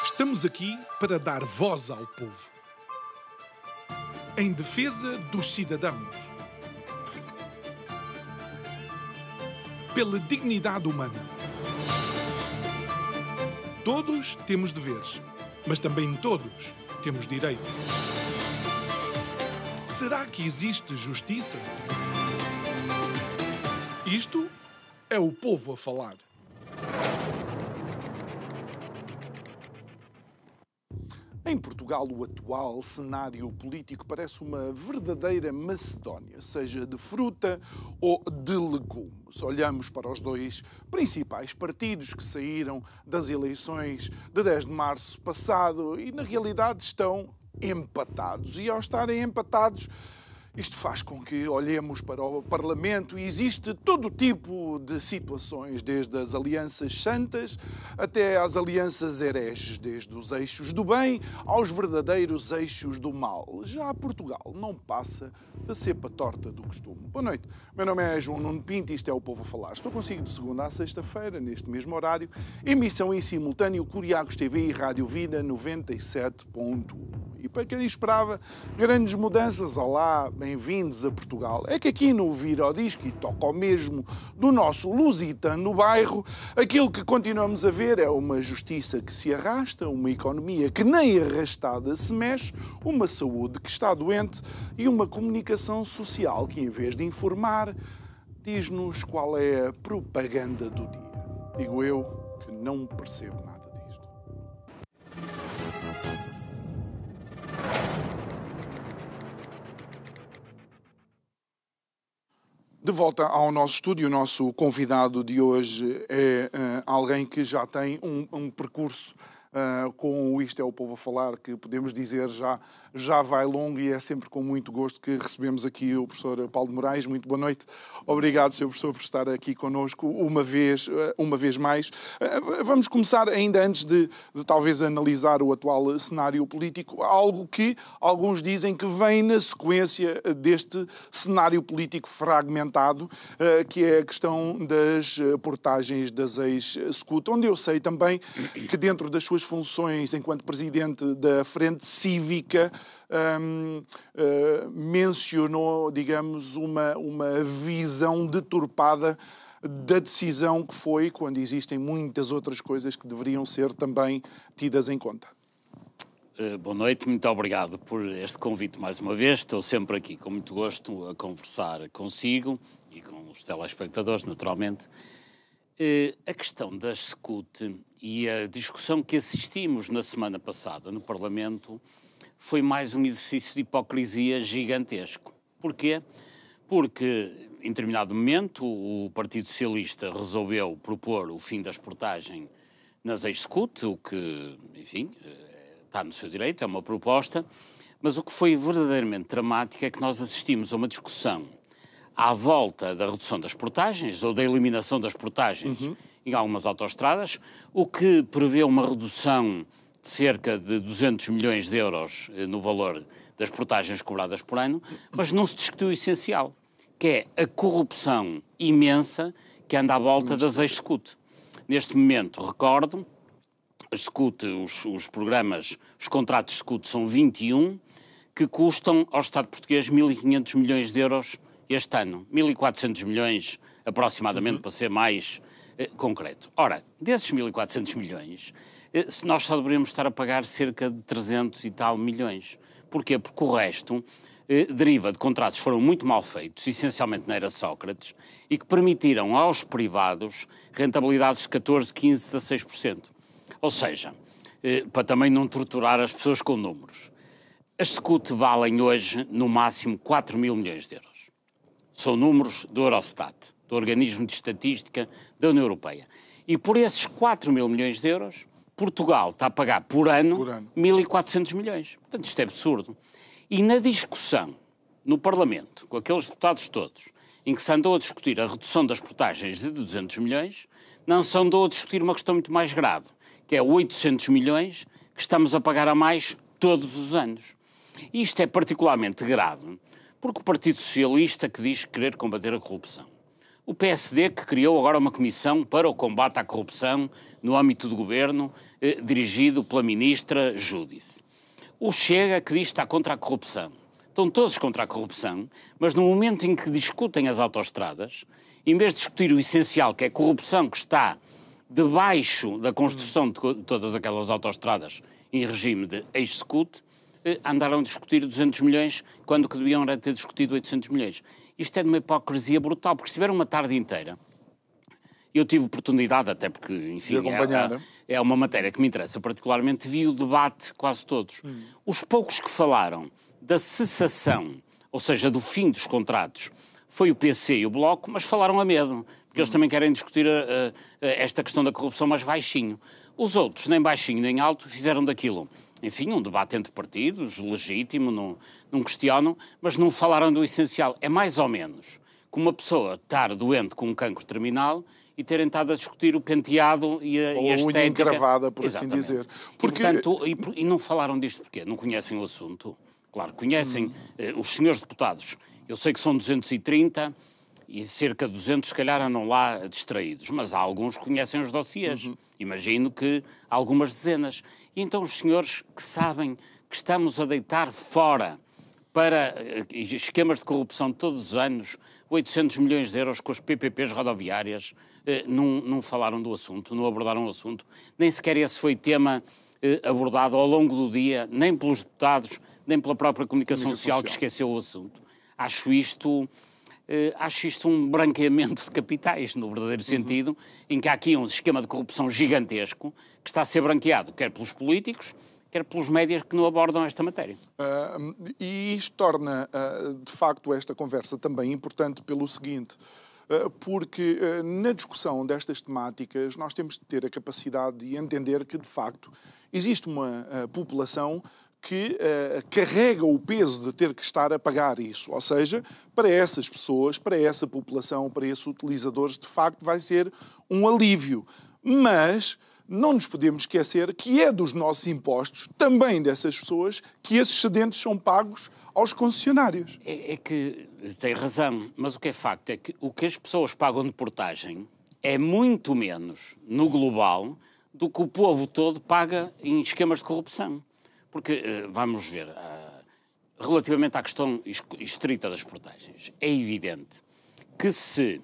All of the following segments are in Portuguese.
Estamos aqui para dar voz ao povo, em defesa dos cidadãos, pela dignidade humana. Todos temos deveres, mas também todos temos direitos. Será que existe justiça? Isto é o povo a falar. Em Portugal, o atual cenário político parece uma verdadeira Macedónia, seja de fruta ou de legumes. Olhamos para os dois principais partidos que saíram das eleições de 10 de março passado e, na realidade, estão empatados. E, ao estarem empatados, isto faz com que olhemos para o Parlamento e existe todo tipo de situações, desde as alianças santas até às alianças hereges, desde os eixos do bem aos verdadeiros eixos do mal. Já Portugal não passa da cepa torta do costume. Boa noite, meu nome é João Nuno Pinto e isto é o Povo a Falar. Estou consigo de segunda a sexta-feira, neste mesmo horário, emissão em simultâneo Curiacos TV e Rádio Vida 97.1. E para quem esperava grandes mudanças, olá, bem-vindos a Portugal. É que aqui no Vira ao Disco, e toca ao mesmo do nosso Lusitano no bairro, aquilo que continuamos a ver é uma justiça que se arrasta, uma economia que nem arrastada se mexe, uma saúde que está doente e uma comunicação social que, em vez de informar, diz-nos qual é a propaganda do dia. Digo eu que não percebo nada disto. De volta ao nosso estúdio, o nosso convidado de hoje é alguém que já tem um percurso com o Isto é o Povo a Falar, que podemos dizer já vai longo, e é sempre com muito gosto que recebemos aqui o professor Paulo de Moraes. Muito boa noite. Obrigado, Sr. Professor, por estar aqui connosco uma vez mais. Vamos começar, ainda antes de talvez analisar o atual cenário político, algo que alguns dizem que vem na sequência deste cenário político fragmentado, que é a questão das portagens das ex-SCUT, onde eu sei também que dentro das suas funções enquanto presidente da Frente Cívica mencionou, digamos, uma visão deturpada da decisão que foi, quando existem muitas outras coisas que deveriam ser também tidas em conta. Boa noite, muito obrigado por este convite mais uma vez. Estou sempre aqui com muito gosto a conversar consigo e com os telespectadores, naturalmente. A questão da SCUT e a discussão que assistimos na semana passada no Parlamento foi mais um exercício de hipocrisia gigantesco. Porquê? Porque, em determinado momento, o Partido Socialista resolveu propor o fim das portagens nas ex-SCUT, o que, enfim, está no seu direito, é uma proposta, mas o que foi verdadeiramente dramático é que nós assistimos a uma discussão à volta da redução das portagens ou da eliminação das portagens em algumas autoestradas, o que prevê uma redução de cerca de 200 milhões de euros no valor das portagens cobradas por ano, mas não se discutiu o essencial, que é a corrupção imensa que anda à volta das ex-SCUT. Neste momento, recordo, as SCUT, os programas, os contratos de SCUT são 21, que custam ao Estado português 1.500 milhões de euros este ano, 1.400 milhões aproximadamente, para ser mais concreto. Ora, desses 1.400 milhões, nós só deveríamos estar a pagar cerca de 300 e tal milhões. Porquê? Porque o resto deriva de contratos que foram muito mal feitos, essencialmente na era Sócrates, e que permitiram aos privados rentabilidades de 14%, 15%, 16%. Ou seja, para também não torturar as pessoas com números, as SCUT valem hoje, no máximo, 4 mil milhões de euros. São números do Eurostat, do Organismo de Estatística da União Europeia. E por esses 4 mil milhões de euros, Portugal está a pagar por ano 1.400 milhões. Portanto, isto é absurdo. E na discussão no Parlamento, com aqueles deputados todos, em que se andou a discutir a redução das portagens de 200 milhões, não se andou a discutir uma questão muito mais grave, que é 800 milhões que estamos a pagar a mais todos os anos. E isto é particularmente grave porque o Partido Socialista, que diz querer combater a corrupção, O PSD que criou agora uma comissão para o combate à corrupção no âmbito do governo, dirigido pela ministra Júdice. O Chega que diz que está contra a corrupção. Estão todos contra a corrupção, mas no momento em que discutem as autoestradas, em vez de discutir o essencial, que é a corrupção que está debaixo da construção de todas aquelas autoestradas em regime de execute, andaram a discutir 200 milhões quando que deviam ter discutido 800 milhões. Isto é de uma hipocrisia brutal, porque se tiver uma tarde inteira, eu tive oportunidade, até porque, enfim, é uma matéria que me interessa particularmente, vi o debate quase todos. Os poucos que falaram da cessação, ou seja, do fim dos contratos, foi o PC e o Bloco, mas falaram a medo, porque eles também querem discutir esta questão da corrupção mais baixinho. Os outros, nem baixinho nem alto, fizeram daquilo, enfim, um debate entre partidos, legítimo, não questionam, mas não falaram do essencial. É mais ou menos como uma pessoa estar doente com um cancro terminal e terem estado a discutir o penteado e a estética. Ou a unha encravada, por assim dizer. Porque... E não falaram disto porquê? Não conhecem o assunto? Claro, conhecem os senhores deputados. Eu sei que são 230 e cerca de 200 se calhar andam lá distraídos, mas há alguns que conhecem os dossiês. Imagino que há algumas dezenas. E então os senhores que sabem que estamos a deitar fora para esquemas de corrupção todos os anos, 800 milhões de euros com as PPPs rodoviárias, não falaram do assunto, não abordaram o assunto. Nem sequer esse foi tema abordado ao longo do dia, nem pelos deputados, nem pela própria comunicação social que esqueceu o assunto. Acho isto um branqueamento de capitais, no verdadeiro sentido, em que há aqui um esquema de corrupção gigantesco que está a ser branqueado, quer pelos políticos, quer pelos médias que não abordam esta matéria. E isto torna, de facto, esta conversa também importante pelo seguinte, porque na discussão destas temáticas nós temos de ter a capacidade de entender que, de facto, existe uma população que carrega o peso de ter que estar a pagar isso. Ou seja, para essas pessoas, para essa população, para esses utilizadores, de facto vai ser um alívio. Mas não nos podemos esquecer que é dos nossos impostos, também dessas pessoas, que esses excedentes são pagos aos concessionários. É que tem razão, mas o que é facto é que o que as pessoas pagam de portagem é muito menos, no global, do que o povo todo paga em esquemas de corrupção. Porque, vamos ver, relativamente à questão estrita das portagens, é evidente que se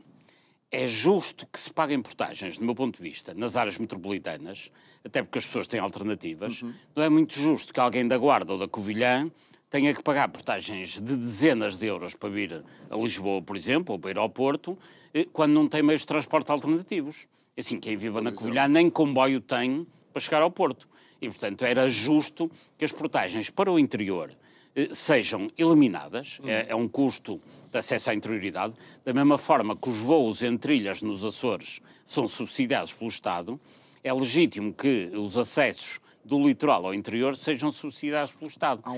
é justo que se paguem portagens, do meu ponto de vista, nas áreas metropolitanas, até porque as pessoas têm alternativas, não é muito justo que alguém da Guarda ou da Covilhã tenha que pagar portagens de dezenas de euros para vir a Lisboa, por exemplo, ou para ir ao Porto, quando não tem meios de transporte alternativos. Assim, quem vive na Covilhã nem comboio tem para chegar ao Porto. E, portanto, era justo que as portagens para o interior sejam eliminadas. É um custo de acesso à interioridade. Da mesma forma que os voos entre ilhas nos Açores são subsidiados pelo Estado, é legítimo que os acessos do litoral ao interior sejam subsidiados pelo Estado. Há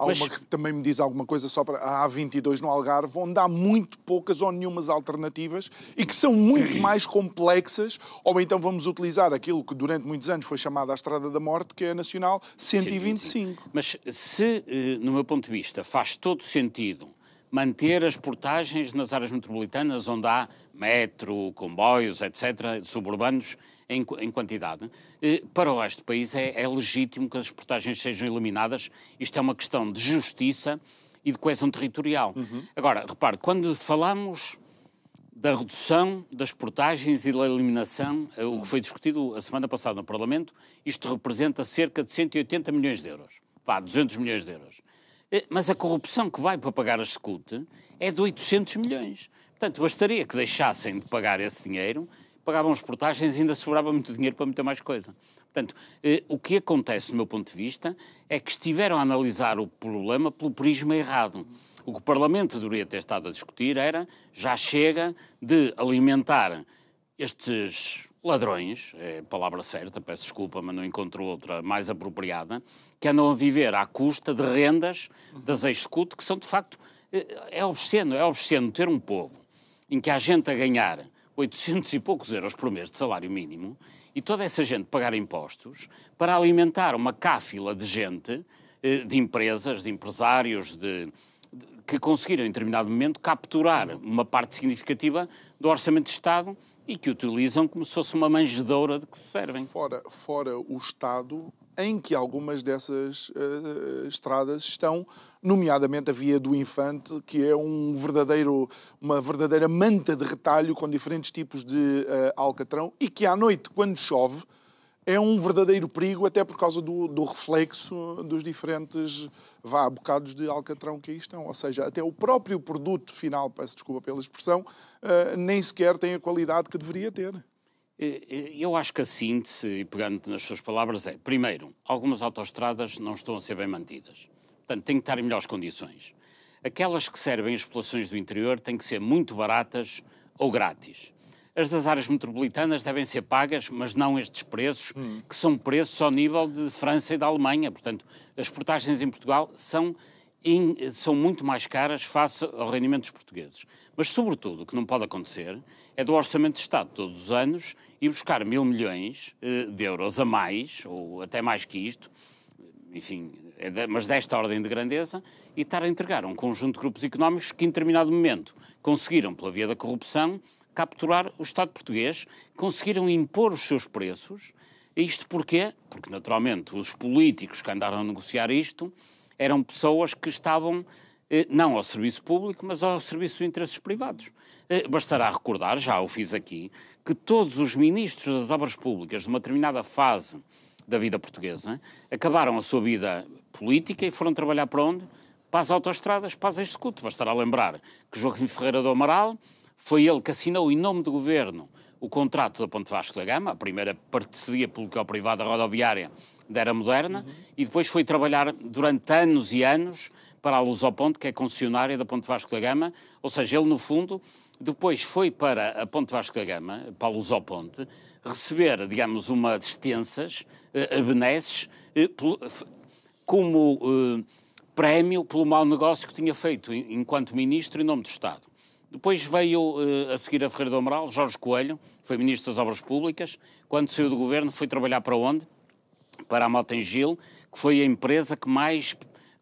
uma que também me diz alguma coisa só para a A22 no Algarve, onde há muito poucas ou nenhumas alternativas e que são muito mais complexas, ou então vamos utilizar aquilo que durante muitos anos foi chamada a Estrada da Morte, que é a Nacional 125. Mas se, no meu ponto de vista, faz todo sentido manter as portagens nas áreas metropolitanas onde há metro, comboios, etc., suburbanos, em quantidade. Para o resto do país é legítimo que as portagens sejam eliminadas. Isto é uma questão de justiça e de coesão territorial. Agora, repare, quando falamos da redução das portagens e da eliminação, o que foi discutido a semana passada no Parlamento, isto representa cerca de 180 milhões de euros. 200 milhões de euros. Mas a corrupção que vai para pagar a SCUT é de 800 milhões. Portanto, bastaria que deixassem de pagar esse dinheiro, pagavam as portagens e ainda sobrava muito dinheiro para muita mais coisa. Portanto, o que acontece, do meu ponto de vista, é que estiveram a analisar o problema pelo prisma errado. O que o Parlamento deveria ter estado a discutir era, já chega de alimentar estes ladrões, é a palavra certa, peço desculpa, mas não encontro outra mais apropriada, que andam a viver à custa de rendas das ex-SCUT, que são, de facto, é obsceno ter um povo em que há gente a ganhar 800 e poucos euros por mês de salário mínimo e toda essa gente pagar impostos para alimentar uma cáfila de gente, de empresas, de empresários, de que conseguiram, em determinado momento, capturar uma parte significativa do Orçamento de Estado e que utilizam como se fosse uma manjedoura de que se servem. Fora o Estado, em que algumas dessas estradas estão, nomeadamente a Via do Infante, que é uma verdadeira manta de retalho com diferentes tipos de alcatrão e que à noite, quando chove, é um verdadeiro perigo, até por causa do reflexo dos diferentes bocados de alcatrão que aí estão. Ou seja, até o próprio produto final, peço desculpa pela expressão, nem sequer tem a qualidade que deveria ter. Eu acho que a síntese, e pegando nas suas palavras, é, primeiro, algumas autoestradas não estão a ser bem mantidas. Portanto, têm que estar em melhores condições. Aquelas que servem as populações do interior têm que ser muito baratas ou grátis. As das áreas metropolitanas devem ser pagas, mas não estes preços, que são preços ao nível de França e da Alemanha. Portanto, as portagens em Portugal são muito mais caras face ao rendimento dos portugueses. Mas, sobretudo, o que não pode acontecer é do Orçamento de Estado, todos os anos, ir buscar 1.000 milhões de euros a mais, ou até mais que isto, enfim, mas desta ordem de grandeza, e estar a entregar a um conjunto de grupos económicos que, em determinado momento, conseguiram, pela via da corrupção, capturar o Estado português, conseguiram impor os seus preços. Isto porquê? Porque, naturalmente, os políticos que andaram a negociar isto eram pessoas que estavam não ao serviço público, mas ao serviço de interesses privados. Bastará recordar, já o fiz aqui, que todos os ministros das obras públicas de uma determinada fase da vida portuguesa acabaram a sua vida política e foram trabalhar para onde? Para as autoestradas, para as executivas. Bastará lembrar que Joaquim Ferreira do Amaral foi ele que assinou, em nome do governo, o contrato da Ponte Vasco da Gama, a primeira parceria público-privada rodoviária da era moderna, e depois foi trabalhar durante anos e anos para a Lusoponte, que é concessionária da Ponte Vasco da Gama. Ou seja, ele, no fundo, depois foi para a Ponte Vasco da Gama, para a Lusoponte, receber, digamos, umas extensas benesses como prémio pelo mau negócio que tinha feito enquanto ministro em nome do Estado. Depois veio, a seguir a Ferreira do Amaral, Jorge Coelho, foi Ministro das Obras Públicas. Quando saiu do governo, foi trabalhar para onde? Para a Motengil, que foi a empresa que mais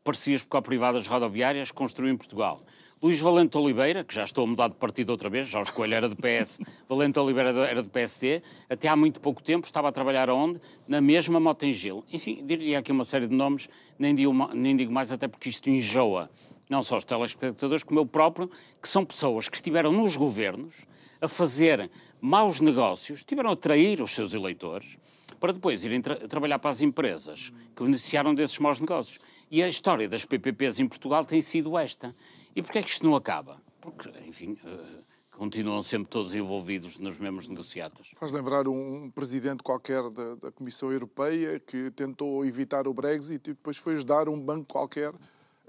parcerias privadas rodoviárias construiu em Portugal. Luís Valente Oliveira, que já estou a mudar de partido outra vez, Jorge Coelho era de PS, Valente Oliveira era de PSD, até há muito pouco tempo estava a trabalhar onde? Na mesma Motengil. Enfim, diria aqui uma série de nomes, nem digo mais, até porque isto enjoa não só os telespectadores, como eu próprio, que são pessoas que estiveram nos governos a fazer maus negócios, estiveram a trair os seus eleitores, para depois irem trabalhar para as empresas que beneficiaram desses maus negócios. E a história das PPPs em Portugal tem sido esta. E porquê é que isto não acaba? Porque, enfim, continuam sempre todos envolvidos nos mesmos negociatas. Faz lembrar um presidente qualquer da Comissão Europeia que tentou evitar o Brexit e depois foi ajudar um banco qualquer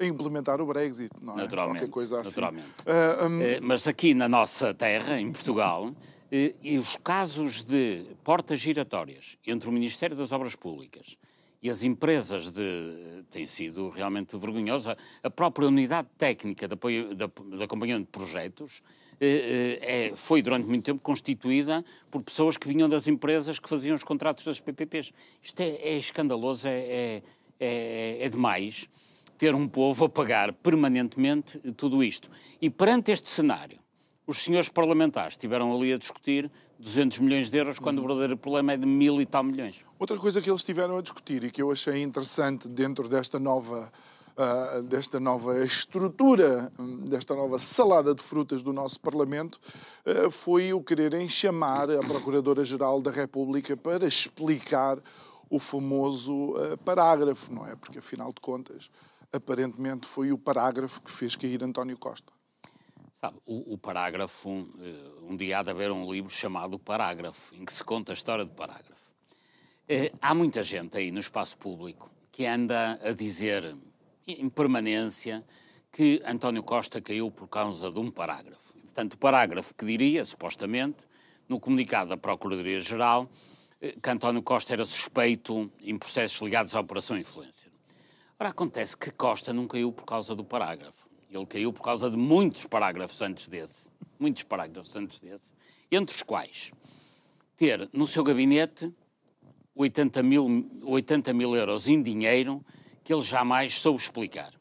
a implementar o Brexit, não é? Naturalmente. Qualquer coisa assim. Naturalmente. Mas aqui na nossa terra, em Portugal, e os casos de portas giratórias entre o Ministério das Obras Públicas e as empresas tem sido realmente vergonhosa. A própria unidade técnica de apoio de acompanhamento de projetos foi durante muito tempo constituída por pessoas que vinham das empresas que faziam os contratos das PPPs. Isto é escandaloso, é demais ter um povo a pagar permanentemente tudo isto. E perante este cenário, os senhores parlamentares estiveram ali a discutir 200 milhões de euros, quando o verdadeiro problema é de 1.000 e tal milhões. Outra coisa que eles estiveram a discutir e que eu achei interessante dentro desta nova estrutura, desta nova salada de frutas do nosso Parlamento, foi o quererem chamar a Procuradora-Geral da República para explicar o famoso parágrafo, não é? Porque, afinal de contas, aparentemente foi o parágrafo que fez cair António Costa. Sabe, o parágrafo, um dia há de haver um livro chamado Parágrafo, em que se conta a história do parágrafo. Há muita gente aí no espaço público que anda a dizer, em permanência, que António Costa caiu por causa de um parágrafo. Portanto, o parágrafo que diria, supostamente, no comunicado da Procuradoria-Geral, que António Costa era suspeito em processos ligados à Operação Influência. Ora, acontece que Costa não caiu por causa do parágrafo. Ele caiu por causa de muitos parágrafos antes desse. Muitos parágrafos antes desse. Entre os quais ter no seu gabinete 80 mil euros em dinheiro que ele jamais soube explicar.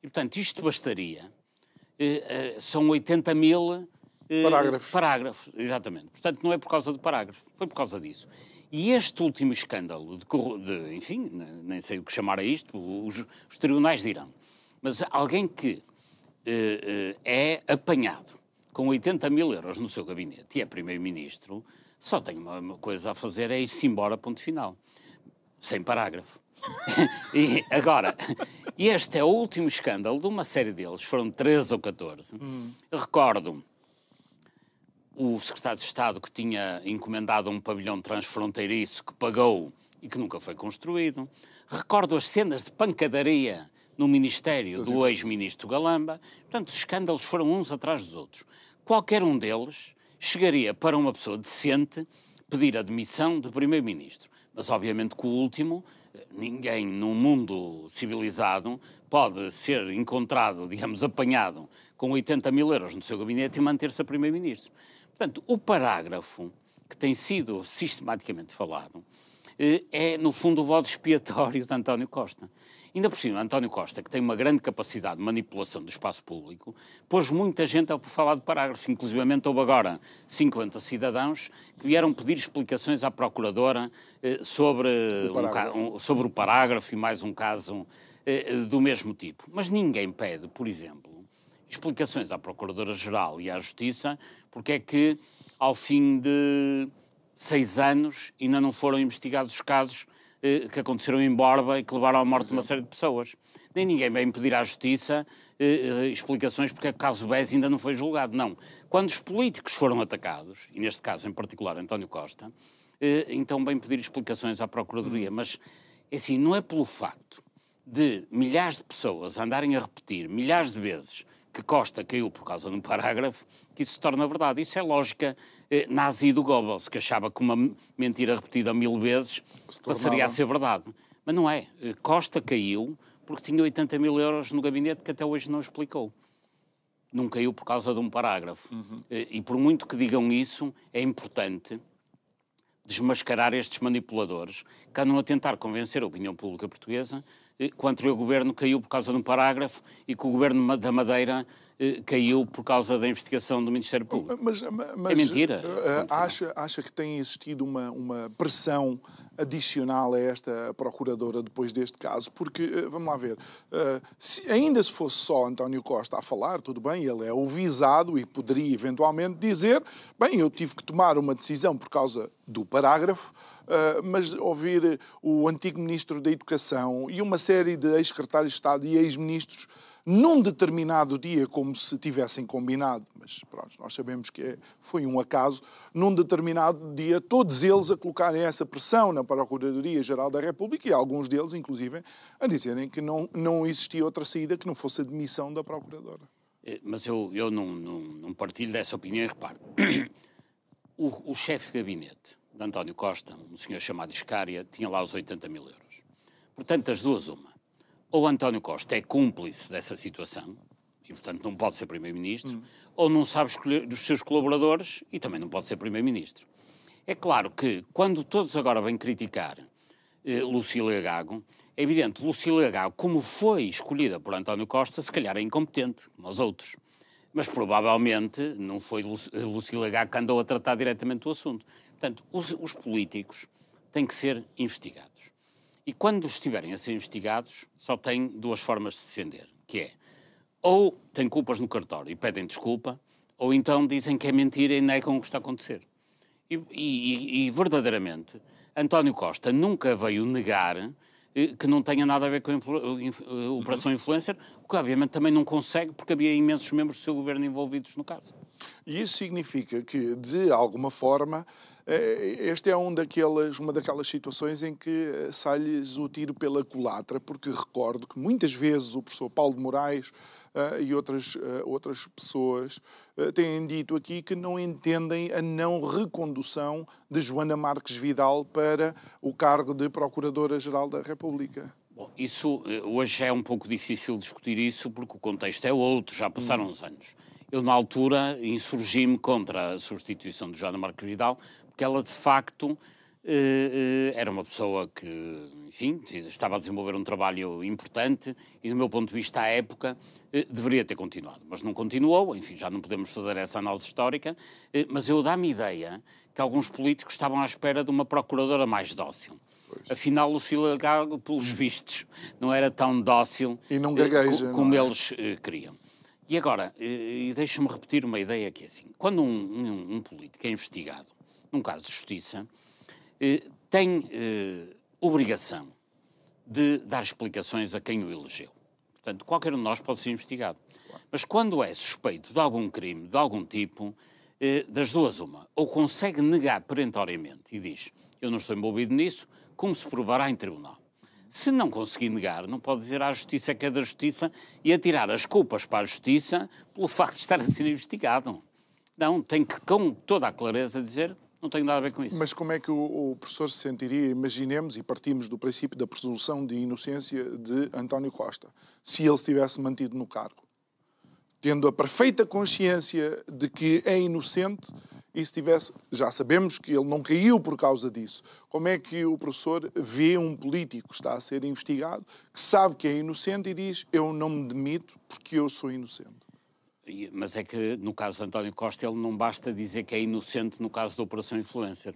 E, portanto, isto bastaria. São 80 mil parágrafos. Exatamente. Portanto, não é por causa do parágrafo, foi por causa disso. E este último escândalo, enfim, nem sei o que chamar a isto, os tribunais dirão, mas alguém que é apanhado com 80 mil euros no seu gabinete e é primeiro-ministro, só tem uma coisa a fazer, é ir-se embora, ponto final. Sem parágrafo. E agora, este é o último escândalo de uma série deles, foram 13 ou 14. Recordo o secretário de Estado que tinha encomendado um pavilhão transfronteiriço que pagou e que nunca foi construído. Recordo as cenas de pancadaria no Ministério do ex-ministro Galamba. Portanto, os escândalos foram uns atrás dos outros. Qualquer um deles chegaria para uma pessoa decente pedir a demissão de primeiro-ministro. Mas, obviamente, que o último, ninguém num mundo civilizado pode ser encontrado, digamos, apanhado com 80 mil euros no seu gabinete e manter-se a primeiro-ministro. Portanto, o parágrafo que tem sido sistematicamente falado é, no fundo, o bode expiatório de António Costa. Ainda por cima, António Costa, que tem uma grande capacidade de manipulação do espaço público, pôs muita gente a falar de parágrafos. Inclusivamente houve agora 50 cidadãos que vieram pedir explicações à Procuradora sobre o parágrafo e mais um caso do mesmo tipo. Mas ninguém pede, por exemplo, explicações à Procuradora-Geral e à Justiça porque é que, ao fim de 6 anos, ainda não foram investigados os casos que aconteceram em Borba e que levaram à morte de uma série de pessoas. Nem ninguém vem pedir à Justiça explicações porque o caso BES ainda não foi julgado. Não. Quando os políticos foram atacados, e neste caso em particular António Costa, então vem pedir explicações à Procuradoria. Mas, assim, não é pelo facto de milhares de pessoas andarem a repetir milhares de vezes que Costa caiu por causa de um parágrafo que isso se torna verdade. Isso é lógica nazi do Goebbels, que achava que uma mentira repetida 1000 vezes passaria a ser verdade. Mas não é. Costa caiu porque tinha 80 mil euros no gabinete que até hoje não explicou. Não caiu por causa de um parágrafo. E por muito que digam isso, é importante desmascarar estes manipuladores que andam a tentar convencer a opinião pública portuguesa que o anterior governo caiu por causa de um parágrafo e que o governo da Madeira caiu por causa da investigação do Ministério Público. Mas é mentira. Acha que tem existido uma pressão adicional a esta Procuradora depois deste caso? Porque, vamos lá ver, ainda se fosse só António Costa a falar, tudo bem, ele é o visado e poderia eventualmente dizer, bem, eu tive que tomar uma decisão por causa do parágrafo, mas ouvir o antigo Ministro da Educação e uma série de ex-secretários de Estado e ex-ministros num determinado dia, como se tivessem combinado, mas pronto, nós sabemos que foi um acaso, num determinado dia, todos eles a colocarem essa pressão na Procuradoria-Geral da República e alguns deles, inclusive, a dizerem que não existia outra saída que não fosse a demissão da Procuradora. Mas eu não partilho dessa opinião e reparo. O chefe de gabinete de António Costa, um senhor chamado Iscária, tinha lá os 80 mil euros. Portanto, das duas, uma. Ou António Costa é cúmplice dessa situação, e portanto não pode ser primeiro-ministro, ou não sabe escolher dos seus colaboradores, e também não pode ser primeiro-ministro. É claro que, quando todos agora vêm criticar Lucília Gago, é evidente, Lucília Gago, como foi escolhida por António Costa, se calhar é incompetente, como os outros. Mas provavelmente não foi Lucília Gago que andou a tratar diretamente do assunto. Portanto, os políticos têm que ser investigados. E quando estiverem a ser investigados, só têm duas formas de se defender, que é, ou têm culpas no cartório e pedem desculpa, ou então dizem que é mentira e negam o que está a acontecer. E verdadeiramente, António Costa nunca veio negar que não tenha nada a ver com a Operação Influencer, o que obviamente também não consegue, porque havia imensos membros do seu governo envolvidos no caso. E isso significa que, de alguma forma, este é uma daquelas situações em que sai-lhes o tiro pela culatra, porque recordo que muitas vezes o professor Paulo de Moraes e outras pessoas têm dito aqui que não entendem a não recondução de Joana Marques Vidal para o cargo de Procuradora-Geral da República. Bom, isso hoje é um pouco difícil discutir isso, porque o contexto é outro, já passaram uns anos. Eu, na altura, insurgi-me contra a substituição de Joana Marques Vidal, porque ela, de facto, era uma pessoa que, enfim, estava a desenvolver um trabalho importante e, do meu ponto de vista, à época, deveria ter continuado. Mas não continuou, enfim, já não podemos fazer essa análise histórica, mas eu dá-me ideia que alguns políticos estavam à espera de uma procuradora mais dócil. Pois. Afinal, Lucília Gago, pelos vistos, não era tão dócil e não gagueja, como eles queriam. E agora, deixe-me repetir uma ideia que é assim. Quando um político é investigado, num caso de justiça, tem obrigação de dar explicações a quem o elegeu. Portanto, qualquer um de nós pode ser investigado. Claro. Mas quando é suspeito de algum crime, de algum tipo, das duas uma, ou consegue negar perentoriamente e diz, eu não estou envolvido nisso, como se provará em tribunal. Se não conseguir negar, não pode dizer à justiça que é da justiça e atirar as culpas para a justiça pelo facto de estar a ser investigado. Não, tem que, com toda a clareza, dizer, não tenho nada a ver com isso. Mas como é que o professor se sentiria, imaginemos, e partimos do princípio da presunção de inocência de António Costa, se ele se tivesse mantido no cargo? Tendo a perfeita consciência de que é inocente, e se tivesse, já sabemos que ele não caiu por causa disso. Como é que o professor vê um político que está a ser investigado, que sabe que é inocente e diz, eu não me demito porque eu sou inocente? Mas é que, no caso de António Costa, ele não basta dizer que é inocente no caso da Operação Influencer.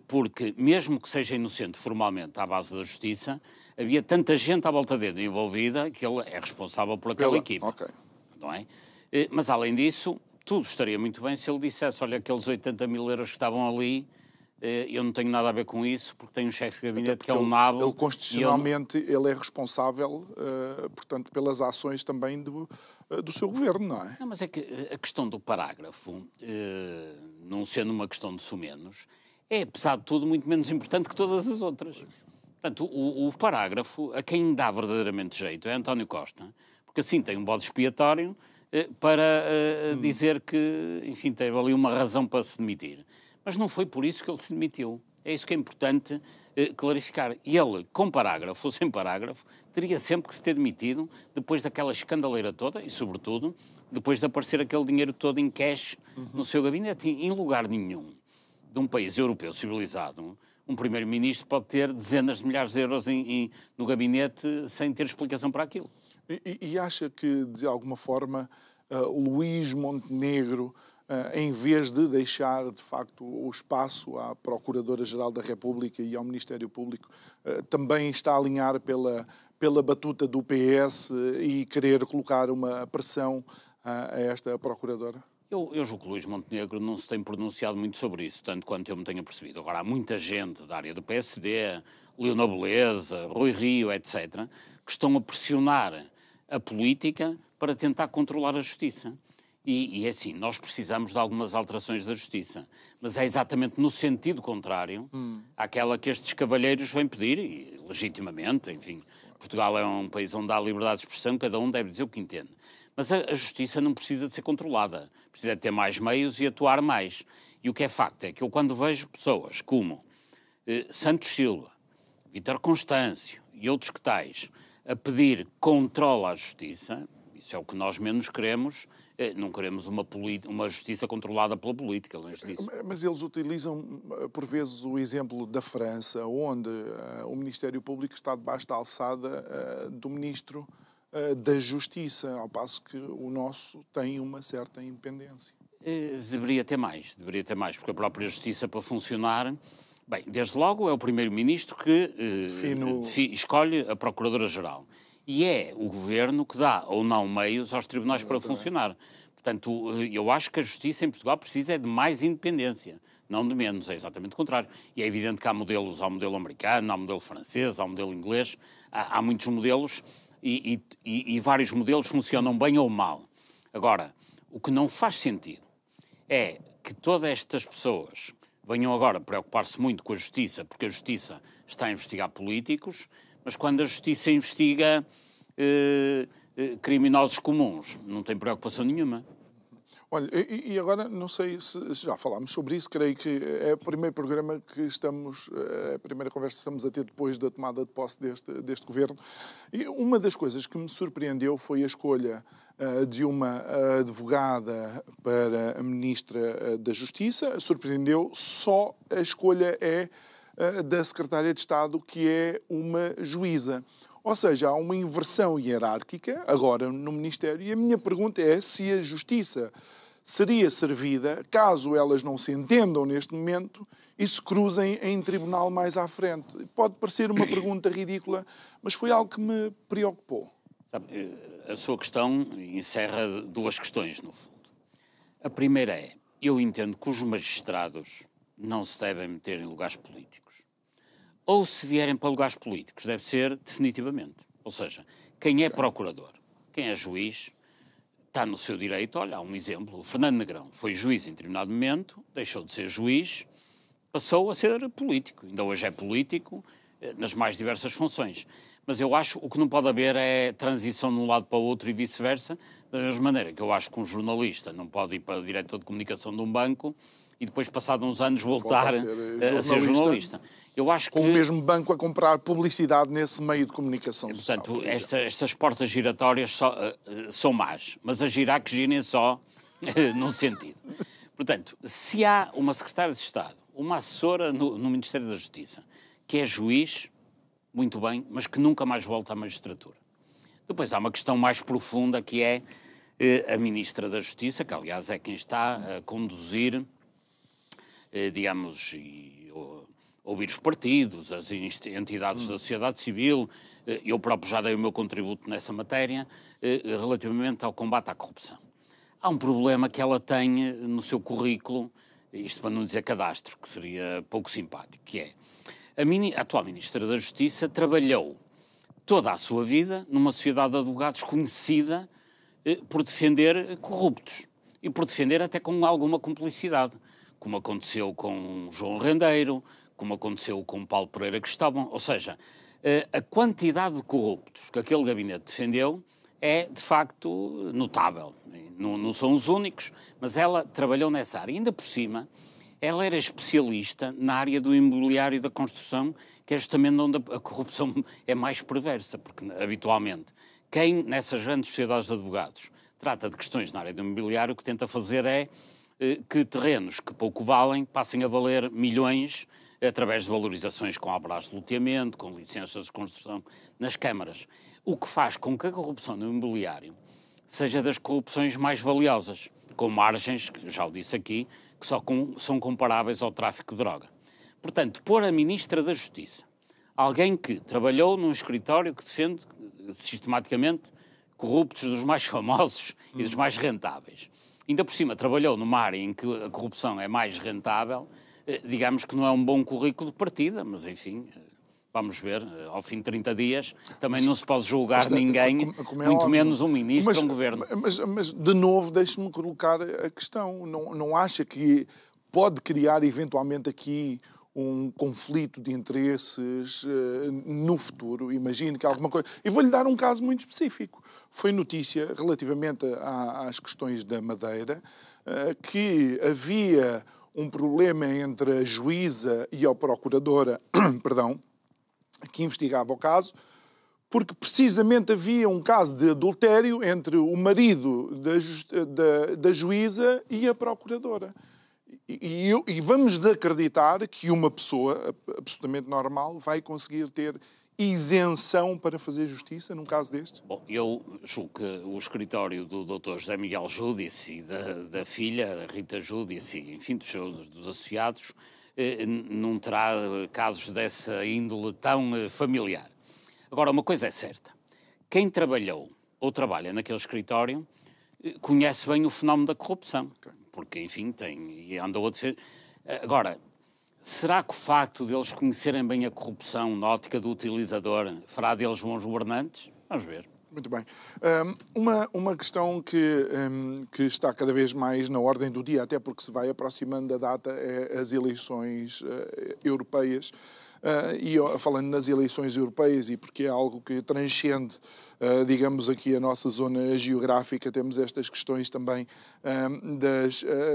Porque, mesmo que seja inocente formalmente à base da justiça, havia tanta gente à volta dele envolvida que ele é responsável por aquela equipa. Okay. Não é? Mas, além disso, tudo estaria muito bem se ele dissesse, olha, aqueles 80 mil euros que estavam ali, eu não tenho nada a ver com isso, porque tenho um chefe de gabinete que é um nabo. Ele, constitucionalmente, ele é responsável, portanto, pelas ações também do seu governo, não é? Não, mas é que a questão do parágrafo, não sendo uma questão de sumenos, é, apesar de tudo, muito menos importante que todas as outras. Portanto, o parágrafo, a quem dá verdadeiramente jeito é António Costa, porque assim tem um bode expiatório para dizer que, enfim, teve ali uma razão para se demitir. Mas não foi por isso que ele se demitiu. É isso que é importante clarificar. E ele, com parágrafo ou sem parágrafo, teria sempre que se ter demitido depois daquela escandaleira toda e, sobretudo, depois de aparecer aquele dinheiro todo em cash no seu gabinete. Em lugar nenhum de um país europeu civilizado, um primeiro-ministro pode ter dezenas de milhares de euros no gabinete sem ter explicação para aquilo. E acha que, de alguma forma, Luís Montenegro, em vez de deixar, de facto, o espaço à Procuradora-Geral da República e ao Ministério Público, também está a alinhar pela batuta do PS e querer colocar uma pressão a esta Procuradora? Eu julgo que Luís Montenegro não se tem pronunciado muito sobre isso, tanto quanto eu me tenha percebido. Agora, há muita gente da área do PSD, Leonor Beleza, Rui Rio, etc., que estão a pressionar a política para tentar controlar a justiça. E é assim, nós precisamos de algumas alterações da justiça, mas é exatamente no sentido contrário àquela que estes cavalheiros vêm pedir, e legitimamente, enfim, Portugal é um país onde há liberdade de expressão, cada um deve dizer o que entende. Mas a justiça não precisa de ser controlada, precisa de ter mais meios e atuar mais. E o que é facto é que eu, quando vejo pessoas como Santos Silva, Vítor Constâncio e outros que tais a pedir controle à justiça, isso é o que nós menos queremos. Não queremos uma justiça controlada pela política, longe disso. Mas eles utilizam, por vezes, o exemplo da França, onde o Ministério Público está debaixo da alçada do Ministro da Justiça, ao passo que o nosso tem uma certa independência. Deveria ter mais, porque a própria Justiça, para funcionar... Bem, desde logo é o Primeiro-Ministro que escolhe a Procuradora-Geral. E é o Governo que dá ou não meios aos tribunais para funcionar. Portanto, eu acho que a justiça em Portugal precisa de mais independência, não de menos, é exatamente o contrário. E é evidente que há modelos, há o modelo americano, há o modelo francês, há o modelo inglês, há muitos modelos e vários modelos funcionam bem ou mal. Agora, o que não faz sentido é que todas estas pessoas venham agora preocupar-se muito com a justiça, porque a justiça está a investigar políticos, mas quando a justiça investiga criminosos comuns, não tem preocupação nenhuma. Olha, e agora, não sei se já falámos sobre isso, creio que é o primeiro programa que a primeira conversa que estamos a ter depois da tomada de posse deste governo. E uma das coisas que me surpreendeu foi a escolha de uma advogada para a Ministra da Justiça. Surpreendeu, só a escolha é da Secretária de Estado, que é uma juíza. Ou seja, há uma inversão hierárquica agora no Ministério, e a minha pergunta é se a Justiça seria servida caso elas não se entendam neste momento e se cruzem em tribunal mais à frente. Pode parecer uma pergunta ridícula, mas foi algo que me preocupou. Sabe, a sua questão encerra duas questões, no fundo. A primeira é, eu entendo que os magistrados não se devem meter em lugares políticos. Ou se vierem para lugares políticos, deve ser definitivamente. Ou seja, quem é procurador, quem é juiz, está no seu direito. Olha, há um exemplo. O Fernando Negrão foi juiz em determinado momento, deixou de ser juiz, passou a ser político. Ainda hoje é político, nas mais diversas funções. Mas eu acho que o que não pode haver é transição de um lado para o outro e vice-versa, da mesma maneira que eu acho que um jornalista não pode ir para diretor de comunicação de um banco e depois, passados uns anos, voltar a ser jornalista. Eu acho que... Com o mesmo banco a comprar publicidade nesse meio de comunicação social. Portanto, estas portas giratórias são más, mas a girar que girem só num sentido. Portanto, se há uma secretária de Estado, uma assessora no Ministério da Justiça, que é juiz, muito bem, mas que nunca mais volta à magistratura. Depois há uma questão mais profunda, que é a Ministra da Justiça, que aliás é quem está a conduzir, digamos, e ouvir os partidos, as entidades da sociedade civil. Eu próprio já dei o meu contributo nessa matéria, relativamente ao combate à corrupção. Há um problema que ela tem no seu currículo, isto para não dizer cadastro, que seria pouco simpático, que é a atual Ministra da Justiça trabalhou toda a sua vida numa sociedade de advogados conhecida por defender corruptos e por defender até com alguma cumplicidade, como aconteceu com João Rendeiro, como aconteceu com Paulo Pereira Cristóvão. Ou seja, a quantidade de corruptos que aquele gabinete defendeu é, de facto, notável. Não são os únicos, mas ela trabalhou nessa área. E ainda por cima, ela era especialista na área do imobiliário e da construção, que é justamente onde a corrupção é mais perversa, porque, habitualmente, quem, nessas grandes sociedades de advogados, trata de questões na área do imobiliário, o que tenta fazer é que terrenos que pouco valem passem a valer milhões através de valorizações com alvarás de loteamento, com licenças de construção nas câmaras. O que faz com que a corrupção no imobiliário seja das corrupções mais valiosas, com margens, que já o disse aqui, que só são comparáveis ao tráfico de droga. Portanto, pôr a Ministra da Justiça, alguém que trabalhou num escritório que defende sistematicamente corruptos dos mais famosos e dos mais rentáveis, ainda por cima trabalhou numa área em que a corrupção é mais rentável, digamos que não é um bom currículo de partida, mas enfim, vamos ver, ao fim de 30 dias também não se pode julgar ninguém, muito menos um ministro ou um governo. Mas de novo, deixe-me colocar a questão. Não acha que pode criar eventualmente aqui um conflito de interesses no futuro? Imagino que alguma coisa... E vou-lhe dar um caso muito específico. Foi notícia relativamente às questões da Madeira, que havia um problema entre a juíza e a procuradora, perdão, que investigava o caso, porque precisamente havia um caso de adultério entre o marido da juíza e a procuradora. E vamos de acreditar que uma pessoa absolutamente normal vai conseguir ter isenção para fazer justiça num caso deste? Bom, eu julgo que o escritório do Dr. José Miguel Júdice e da filha, Rita Júdice, e, enfim, dos associados, não terá casos dessa índole tão familiar. Agora, uma coisa é certa. Quem trabalhou ou trabalha naquele escritório conhece bem o fenómeno da corrupção. Porque, enfim, e andou a defender. Agora, será que o facto deles conhecerem bem a corrupção na ótica do utilizador fará deles bons governantes? Vamos ver. Muito bem. Uma questão que está cada vez mais na ordem do dia, até porque se vai aproximando da data, é as eleições europeias. e falando nas eleições europeias, e porque é algo que transcende, digamos, aqui a nossa zona geográfica, temos estas questões também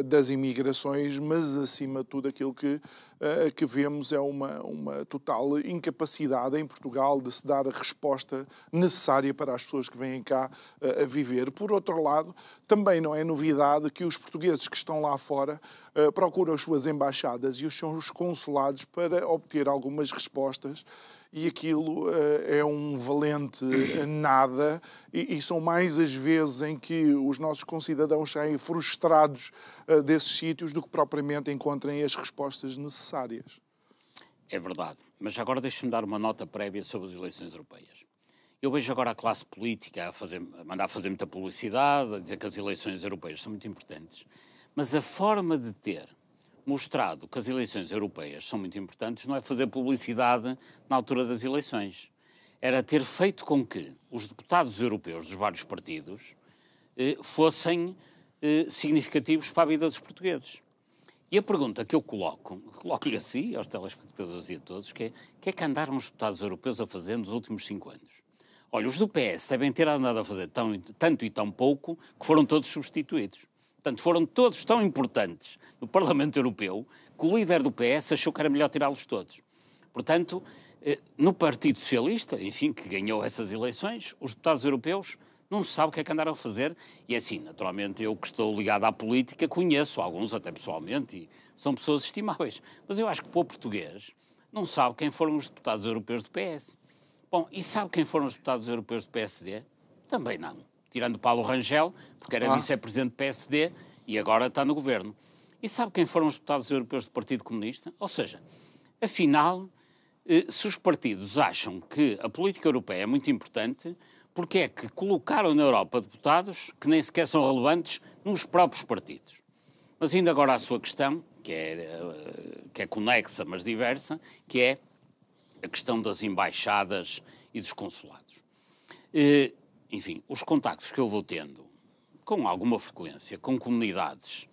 das imigrações, mas acima de tudo aquilo que vemos é uma total incapacidade em Portugal de se dar a resposta necessária para as pessoas que vêm cá a viver. Por outro lado, também não é novidade que os portugueses que estão lá fora procuram as suas embaixadas e os seus consulados para obter algumas respostas, e aquilo é um valente nada, e são mais as vezes em que os nossos concidadãos saem frustrados desses sítios do que propriamente encontrem as respostas necessárias. É verdade, mas agora deixe-me dar uma nota prévia sobre as eleições europeias. Eu vejo agora a classe política a mandar fazer muita publicidade, a dizer que as eleições europeias são muito importantes, mas a forma de ter mostrado que as eleições europeias são muito importantes não é fazer publicidade na altura das eleições. Era ter feito com que os deputados europeus dos vários partidos fossem significativos para a vida dos portugueses. E a pergunta que eu coloco-lhe a si, aos telespectadores e a todos, que é que andaram os deputados europeus a fazer nos últimos 5 anos? Olha, os do PS devem ter andado a fazer tanto e tão pouco que foram todos substituídos. Portanto, foram todos tão importantes no Parlamento Europeu que o líder do PS achou que era melhor tirá-los todos. Portanto, no Partido Socialista, enfim, que ganhou essas eleições, os deputados europeus não se sabe o que é que andaram a fazer. E assim, naturalmente, eu que estou ligado à política conheço alguns até pessoalmente e são pessoas estimáveis. Mas eu acho que para o português não sabe quem foram os deputados europeus do PS. Bom, e sabe quem foram os deputados europeus do PSD? Também não. Tirando Paulo Rangel, porque era vice-presidente do PSD e agora está no governo. E sabe quem foram os deputados europeus do Partido Comunista? Ou seja, afinal, se os partidos acham que a política europeia é muito importante, porque é que colocaram na Europa deputados que nem sequer são relevantes nos próprios partidos? Mas ainda agora à sua questão, que é conexa, mas diversa, que é a questão das embaixadas e dos consulados. Enfim, os contactos que eu vou tendo, com alguma frequência, com comunidades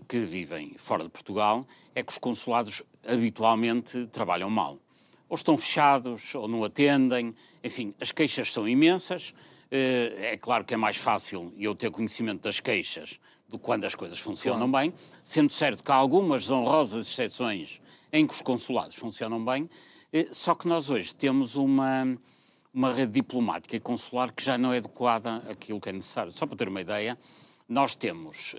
que vivem fora de Portugal, é que os consulados habitualmente trabalham mal. Ou estão fechados, ou não atendem, enfim, as queixas são imensas. É claro que é mais fácil eu ter conhecimento das queixas do que quando as coisas funcionam bem, sendo certo que há algumas honrosas exceções em que os consulados funcionam bem, só que nós hoje temos uma rede diplomática e consular que já não é adequada àquilo que é necessário. Só para ter uma ideia, nós temos,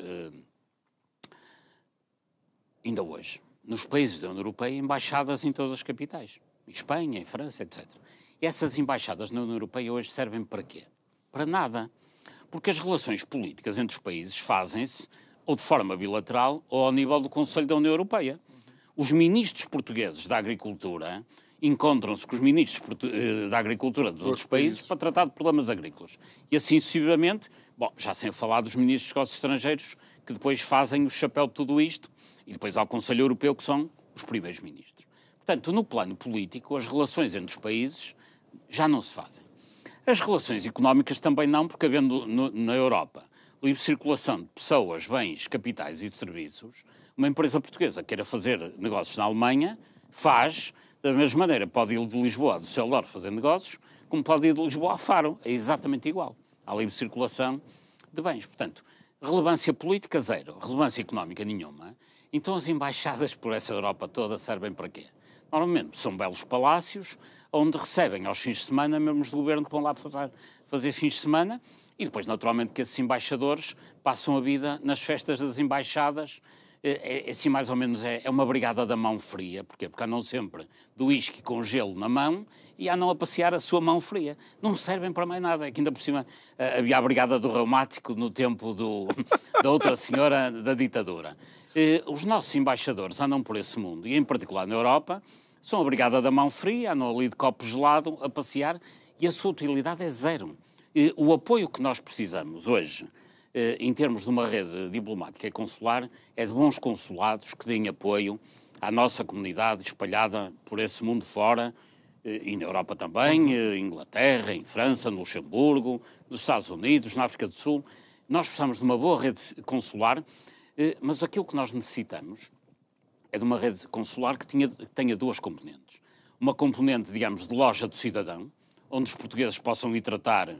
ainda hoje, nos países da União Europeia, embaixadas em todas as capitais. Em Espanha, em França, etc. E essas embaixadas na União Europeia hoje servem para quê? Para nada. Porque as relações políticas entre os países fazem-se ou de forma bilateral ou ao nível do Conselho da União Europeia. Os ministros portugueses da Agricultura encontram-se com os ministros da Agricultura dos outros países para tratar de problemas agrícolas. E assim sucessivamente, bom, já sem falar dos ministros dos negócios estrangeiros, que depois fazem o chapéu de tudo isto, e depois há o Conselho Europeu, que são os primeiros ministros. Portanto, no plano político, as relações entre os países já não se fazem. As relações económicas também não, porque havendo na Europa livre circulação de pessoas, bens, capitais e serviços, uma empresa portuguesa queira fazer negócios na Alemanha, faz. Da mesma maneira, pode ir de Lisboa a Düsseldorf fazer negócios, como pode ir de Lisboa a Faro. É exatamente igual. Há livre circulação de bens. Portanto, relevância política, zero. Relevância económica, nenhuma. Então, as embaixadas por essa Europa toda servem para quê? Normalmente, são belos palácios, onde recebem aos fins de semana membros do governo que vão lá fazer fins de semana, e depois, naturalmente, que esses embaixadores passam a vida nas festas das embaixadas. Assim, mais ou menos, é uma brigada da mão fria. Porquê? Porque andam sempre do uísque com gelo na mão e andam a passear a sua mão fria. Não servem para mais nada. É que ainda por cima havia a brigada do reumático no tempo da outra senhora da ditadura. Os nossos embaixadores andam por esse mundo, e em particular na Europa, são a brigada da mão fria, andam ali de copo gelado a passear, e a sua utilidade é zero. O apoio que nós precisamos hoje, em termos de uma rede diplomática e consular, é de bons consulados que deem apoio à nossa comunidade espalhada por esse mundo fora, e na Europa também, em Inglaterra, em França, no Luxemburgo, nos Estados Unidos, na África do Sul. Nós precisamos de uma boa rede consular, mas aquilo que nós necessitamos é de uma rede consular que tenha duas componentes. Uma componente, digamos, de loja do cidadão, onde os portugueses possam ir tratar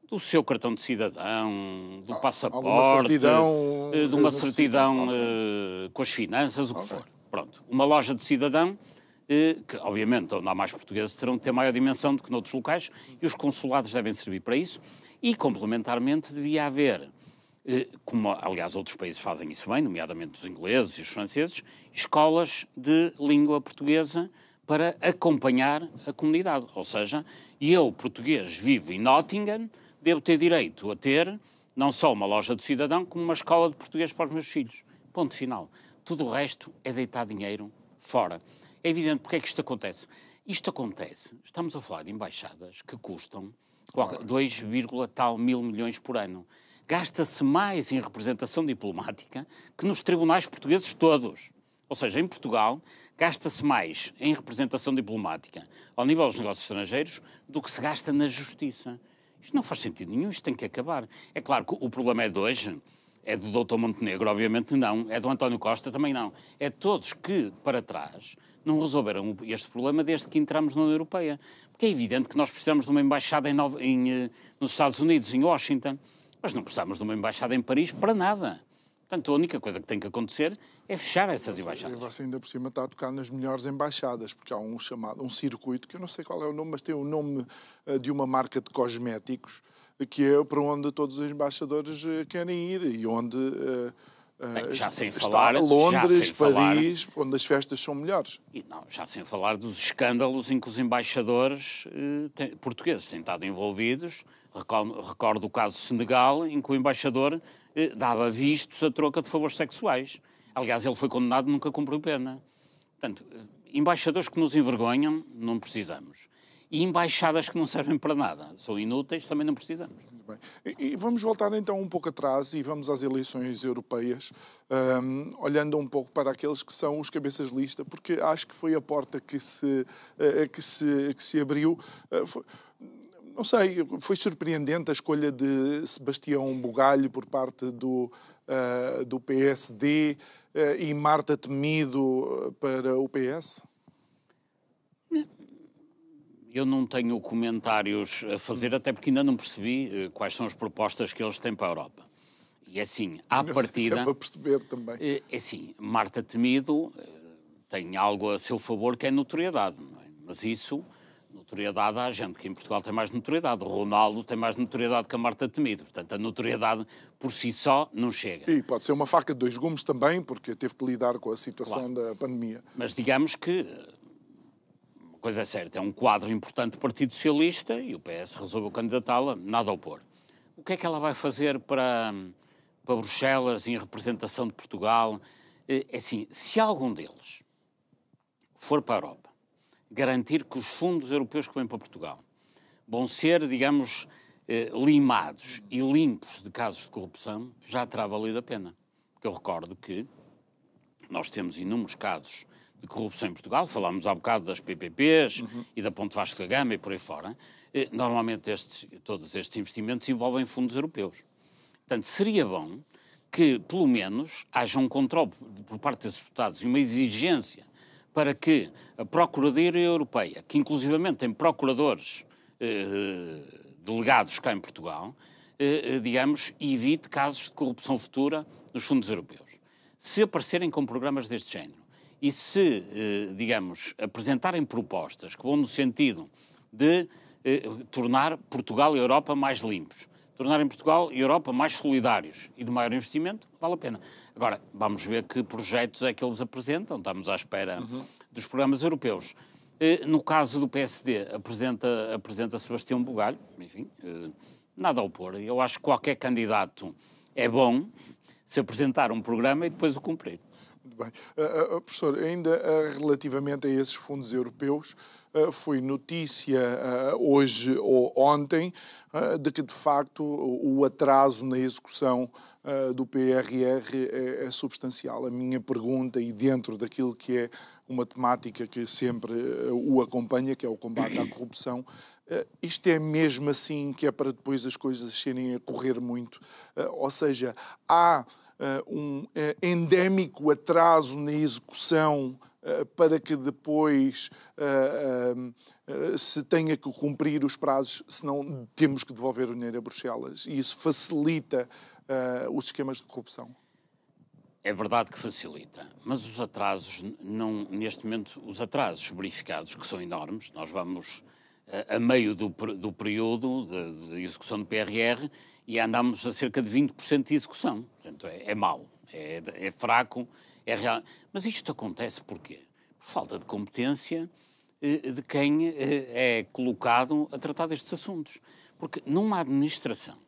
do seu cartão de cidadão, do passaporte, de uma certidão com as finanças, o que for. Pronto. Uma loja de cidadão que, obviamente, onde há mais portugueses, terão de ter maior dimensão do que noutros locais, e os consulados devem servir para isso. E, complementarmente, devia haver, como aliás outros países fazem isso bem, nomeadamente os ingleses e os franceses, escolas de língua portuguesa para acompanhar a comunidade. Ou seja, eu, português, vivo em Nottingham, devo ter direito a ter não só uma loja de cidadão, como uma escola de português para os meus filhos. Ponto final. Tudo o resto é deitar dinheiro fora. É evidente porque é que isto acontece. Isto acontece, estamos a falar de embaixadas que custam 2, tal mil milhões por ano. Gasta-se mais em representação diplomática que nos tribunais portugueses todos. Ou seja, em Portugal, gasta-se mais em representação diplomática ao nível dos negócios estrangeiros do que se gasta na justiça. Isto não faz sentido nenhum, isto tem que acabar. É claro que o problema é de hoje, é do Dr. Montenegro, obviamente não, é do António Costa, também não. É de todos que, para trás, não resolveram este problema desde que entramos na União Europeia. Porque é evidente que nós precisamos de uma embaixada nos Estados Unidos, em Washington, mas não precisamos de uma embaixada em Paris para nada. Portanto, a única coisa que tem que acontecer é fechar essas embaixadas. E você ainda por cima está a tocar nas melhores embaixadas, porque há um circuito, que eu não sei qual é o nome, mas tem o nome de uma marca de cosméticos, que é para onde todos os embaixadores querem ir e onde já sem está falar, Londres, Paris, onde as festas são melhores. E não, já sem falar dos escândalos em que os embaixadores portugueses têm estado envolvidos. Recordo o caso Senegal, em que o embaixador dava vistos a troca de favores sexuais. Aliás, ele foi condenado e nunca cumpriu pena. Portanto, embaixadores que nos envergonham, não precisamos. E embaixadas que não servem para nada, são inúteis, também não precisamos. Muito bem. E vamos voltar então um pouco atrás e vamos às eleições europeias, olhando um pouco para aqueles que são os cabeças de lista, porque acho que foi a porta que se abriu. Não sei, foi surpreendente a escolha de Sebastião Bugalho por parte do PSD e Marta Temido para o PS? Eu não tenho comentários a fazer, até porque ainda não percebi quais são as propostas que eles têm para a Europa. E assim, à partida... É para perceber também. É assim, Marta Temido tem algo a seu favor que é notoriedade, não é? Mas isso... Notoriedade, há gente que em Portugal tem mais notoriedade. O Ronaldo tem mais notoriedade que a Marta Temido. Portanto, a notoriedade por si só não chega. E pode ser uma faca de dois gumes também, porque teve que lidar com a situação da pandemia. Mas digamos que, uma coisa é certa, é um quadro importante do Partido Socialista e o PS resolveu candidatá-la, nada a opor. O que é que ela vai fazer para Bruxelas em representação de Portugal? É assim, se algum deles for para a Europa, garantir que os fundos europeus que vêm para Portugal vão ser, digamos, limados e limpos de casos de corrupção, já terá valido a pena. Porque eu recordo que nós temos inúmeros casos de corrupção em Portugal, falámos há bocado das PPPs e da Ponte Vasco da Gama e por aí fora. Normalmente todos estes investimentos envolvem fundos europeus. Portanto, seria bom que, pelo menos, haja um controle por parte desses deputados e uma exigência para que a Procuradoria Europeia, que inclusivamente tem procuradores delegados cá em Portugal, digamos, evite casos de corrupção futura nos fundos europeus. Se aparecerem com programas deste género e se, digamos, apresentarem propostas que vão no sentido de tornar Portugal e a Europa mais limpos, tornarem Portugal e a Europa mais solidários e de maior investimento, vale a pena. Agora, vamos ver que projetos é que eles apresentam, estamos à espera dos programas europeus. No caso do PSD, apresenta Sebastião Bugalho, enfim, nada a opor. Eu acho que qualquer candidato é bom se apresentar um programa e depois o cumprir. Muito bem. Professor, ainda relativamente a esses fundos europeus, foi notícia hoje ou ontem de que, de facto, o atraso na execução do PRR é substancial. A minha pergunta, e dentro daquilo que é uma temática que sempre o acompanha, que é o combate à corrupção, isto é mesmo assim que é para depois as coisas serem a correr muito? Ou seja, há endémico atraso na execução para que depois se tenha que cumprir os prazos, senão temos que devolver o dinheiro a Bruxelas. E isso facilita os esquemas de corrupção. É verdade que facilita, mas os atrasos, neste momento, os atrasos verificados, que são enormes, nós vamos a meio do período de execução do PRR e andamos a cerca de 20% de execução. Portanto, é mau, é fraco, é real. Mas isto acontece porquê? Por falta de competência de quem é colocado a tratar destes assuntos. Porque numa administração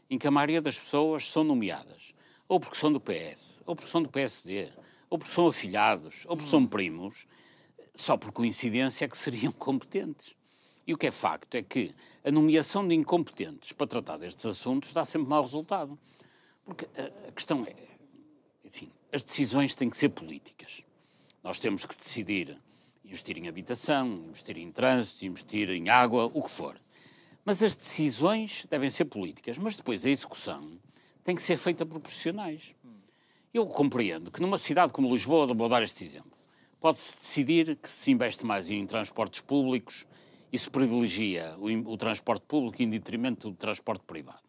em que a maioria das pessoas são nomeadas, ou porque são do PS, ou porque são do PSD, ou porque são afilhados, ou porque são primos, só por coincidência é que seriam competentes. E o que é facto é que a nomeação de incompetentes para tratar destes assuntos dá sempre mau resultado. Porque a questão é, assim, as decisões têm que ser políticas. Nós temos que decidir investir em habitação, investir em trânsito, investir em água, o que for. Mas as decisões devem ser políticas, mas depois a execução tem que ser feita por profissionais. Eu compreendo que numa cidade como Lisboa, vou dar este exemplo, pode-se decidir que se investe mais em transportes públicos e se privilegia o transporte público em detrimento do transporte privado.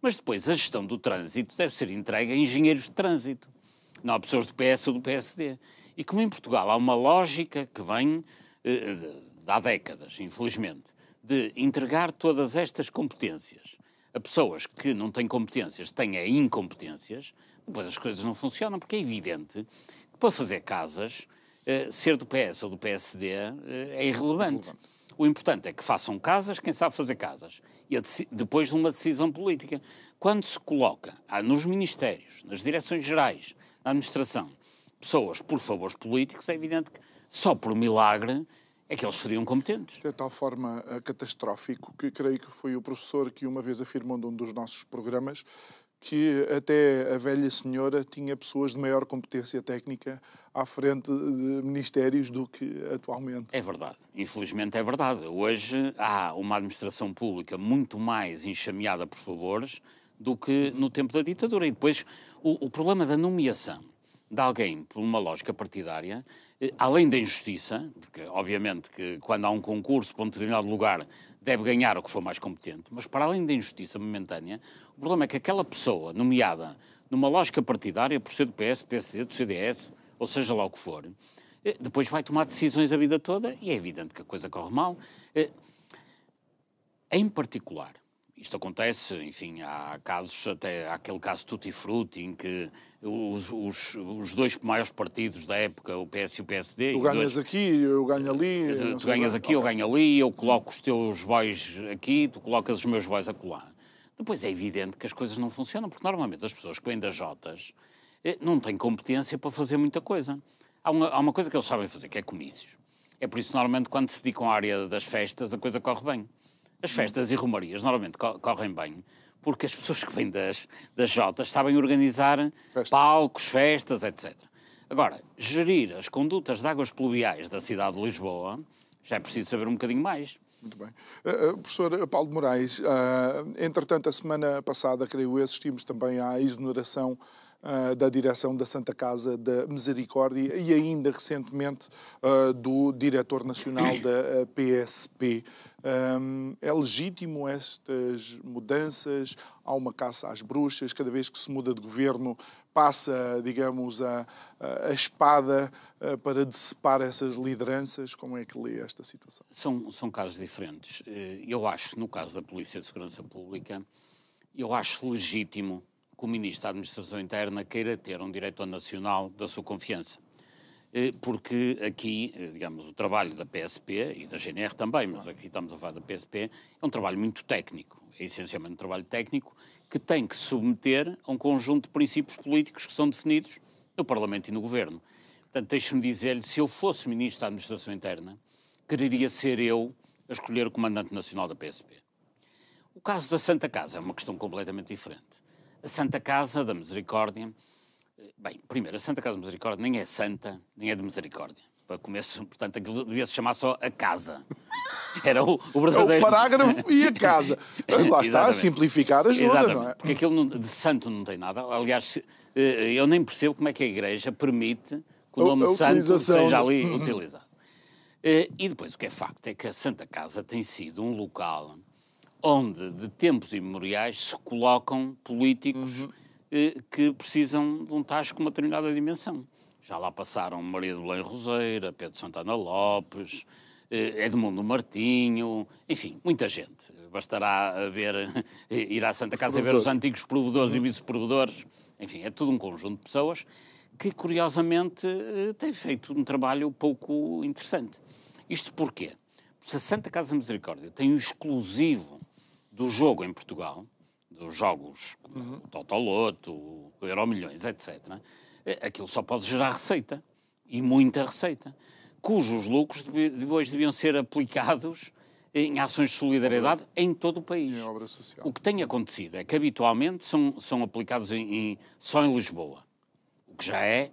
Mas depois a gestão do trânsito deve ser entregue a engenheiros de trânsito, não a pessoas do PS ou do PSD. E como em Portugal há uma lógica que vem há décadas, infelizmente, de entregar todas estas competências a pessoas que não têm competências, têm incompetências, depois as coisas não funcionam, porque é evidente que para fazer casas, ser do PS ou do PSD é irrelevante. O importante é que façam casas quem sabe fazer casas. E depois de uma decisão política. Quando se coloca nos ministérios, nas direções gerais, na administração, pessoas por favores políticos, é evidente que só por milagre é que eles seriam competentes. De tal forma catastrófico que creio que foi o professor que uma vez afirmou num dos nossos programas que até a velha senhora tinha pessoas de maior competência técnica à frente de ministérios do que atualmente. É verdade. Infelizmente é verdade. Hoje há uma administração pública muito mais enxameada por favores do que no tempo da ditadura. E depois o problema da nomeação de alguém por uma lógica partidária, além da injustiça, porque obviamente que quando há um concurso para um determinado lugar deve ganhar o que for mais competente, mas para além da injustiça momentânea, o problema é que aquela pessoa nomeada numa lógica partidária, por ser do PS, do PSD, do CDS, ou seja lá o que for, depois vai tomar decisões a vida toda e é evidente que a coisa corre mal. Em particular, isto acontece, enfim, há casos, até há aquele caso Tutti Frutti, em que os dois maiores partidos da época, o PS e o PSD... Tu ganhas aqui, eu ganho ali... Tu ganhas aqui, eu ganho ali, eu coloco os teus bois aqui, tu colocas os meus bois acolá. Depois é evidente que as coisas não funcionam, porque normalmente as pessoas que vêm das Jotas não têm competência para fazer muita coisa. Há uma coisa que eles sabem fazer, que é comícios. É por isso que normalmente quando se dedicam à área das festas a coisa corre bem. As festas e romarias normalmente correm bem porque as pessoas que vêm das Jotas sabem organizar palcos, festas, etc. Agora, gerir as condutas de águas pluviais da cidade de Lisboa já é preciso saber um bocadinho mais. Muito bem. Professor Paulo de Moraes, entretanto, a semana passada, creio eu, assistimos também à exoneração da direção da Santa Casa da Misericórdia e ainda recentemente do diretor nacional da PSP. É legítimo estas mudanças? Há uma caça às bruxas? Cada vez que se muda de governo passa, digamos, a espada para decepar essas lideranças? Como é que lê esta situação? São casos diferentes. Eu acho, no caso da Polícia de Segurança Pública, eu acho legítimo que o Ministro da Administração Interna queira ter um diretor nacional da sua confiança. Porque aqui, digamos, o trabalho da PSP e da GNR também, mas aqui estamos a falar da PSP, é um trabalho muito técnico, é essencialmente um trabalho técnico que tem que se submeter a um conjunto de princípios políticos que são definidos no Parlamento e no Governo. Portanto, deixe-me dizer-lhe, se eu fosse Ministro da Administração Interna, quereria ser eu a escolher o Comandante Nacional da PSP. O caso da Santa Casa é uma questão completamente diferente. A Santa Casa da Misericórdia... Bem, primeiro, a Santa Casa da Misericórdia nem é santa, nem é de misericórdia. para começo, portanto, aquilo devia-se chamar só a casa. Era o verdadeiro... É o parágrafo e a casa. Lá está, a simplificar ajuda, exatamente, não é? Porque aquilo de santo não tem nada. Aliás, eu nem percebo como é que a Igreja permite que o nome santo seja ali utilizado. E depois, o que é facto é que a Santa Casa tem sido um local onde, de tempos imemoriais, se colocam políticos que precisam de um tacho com uma determinada dimensão. Já lá passaram Maria de Belém Roseira, Pedro Santana Lopes, Edmundo Martinho, enfim, muita gente. Bastará ir à Santa Casa e ver os antigos provedores e vice-provedores. Enfim, é tudo um conjunto de pessoas que, curiosamente, têm feito um trabalho pouco interessante. Isto porquê? Se a Santa Casa Misericórdia tem o exclusivo do jogo em Portugal, dos jogos como o Totoloto, o Euromilhões, etc., aquilo só pode gerar receita, e muita receita, cujos lucros depois deviam ser aplicados em ações de solidariedade em todo o país. Em obra social. O que tem acontecido é que habitualmente são aplicados só em Lisboa, o que já é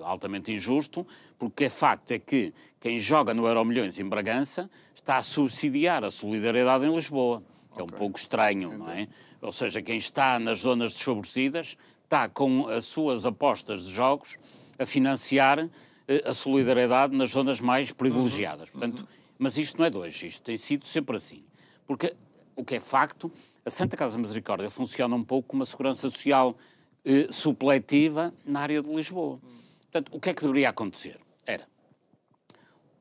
altamente injusto, porque é facto é que quem joga no Euromilhões em Bragança está a subsidiar a solidariedade em Lisboa. É um pouco estranho, não é? Ou seja, quem está nas zonas desfavorecidas está com as suas apostas de jogos a financiar a solidariedade nas zonas mais privilegiadas. Portanto, mas isto não é de hoje, isto tem sido sempre assim. Porque o que é facto, a Santa Casa Misericórdia funciona um pouco como uma segurança social supletiva na área de Lisboa. Portanto, o que é que deveria acontecer?